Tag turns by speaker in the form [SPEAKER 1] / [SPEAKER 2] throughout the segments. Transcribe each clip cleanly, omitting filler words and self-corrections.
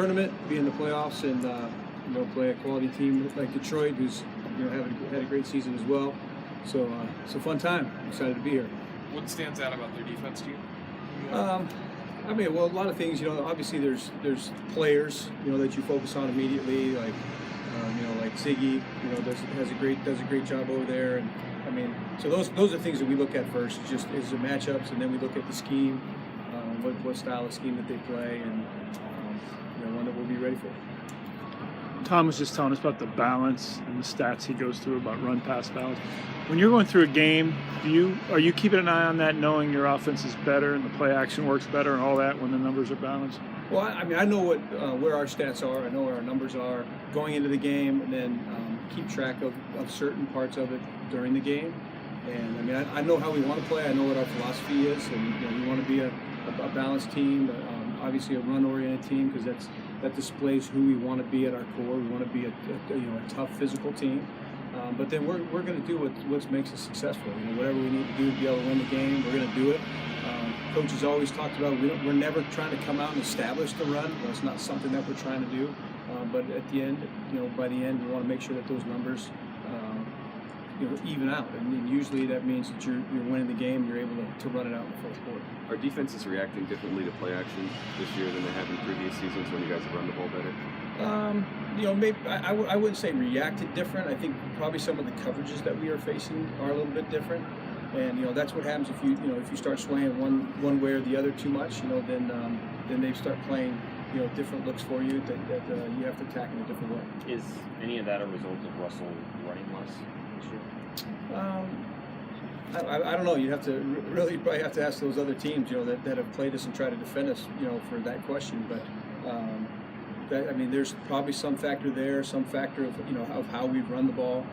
[SPEAKER 1] tournament, be in the playoffs, and play a quality team like Detroit, who's had a great season as well. So it's a fun time. I'm excited to be here.
[SPEAKER 2] What stands out about their defense to you?
[SPEAKER 1] A lot of things. Obviously there's players that you focus on immediately, like like Ziggy. Does a great job over there, and so those are things that we look at first. Just is the matchups, and then we look at the scheme, what style of scheme that they play, and one that we'll be ready for.
[SPEAKER 3] Tom was just telling us about the balance and the stats he goes through about run-pass balance. When you're going through a game, are you keeping an eye on that, knowing your offense is better and the play action works better and all that when the numbers are balanced?
[SPEAKER 1] Well, I know where our stats are. I know where our numbers are going into the game, and then keep track of certain parts of it during the game. And I know how we want to play. I know what our philosophy is, and we want to be a balanced team. Obviously, a run-oriented team, because that displays who we want to be at our core. We want to be a tough physical team. But then we're going to do what makes us successful. Whatever we need to do to be able to win the game, we're going to do it. Coaches always talked about we're never trying to come out and establish the run. It's not something that we're trying to do. But at the end, by the end, we want to make sure that those numbers even out. And usually that means that you're winning the game. You're able to run it out in the fourth quarter.
[SPEAKER 4] Are defenses reacting differently to play action this year than they have in previous seasons when you guys have run the ball better?
[SPEAKER 1] Maybe I wouldn't say reacted different. I think probably some of the coverages that we are facing are a little bit different, and that's what happens if you start swaying one way or the other too much. Then they start playing different looks for you that you have to attack in a different way.
[SPEAKER 5] Is any of that a result of Russell running less this year?
[SPEAKER 1] I don't know. You have to really probably have to ask those other teams, that have played us and tried to defend us, for that question. But there's probably some factor there, some factor of how we run the ball.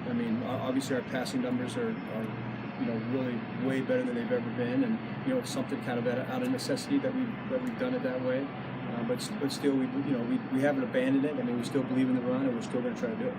[SPEAKER 1] And obviously our passing numbers are really way better than they've ever been, and it's something kind of out of necessity that we've done it that way. But still, we haven't abandoned it. We still believe in the run, and we're still going to try to do it.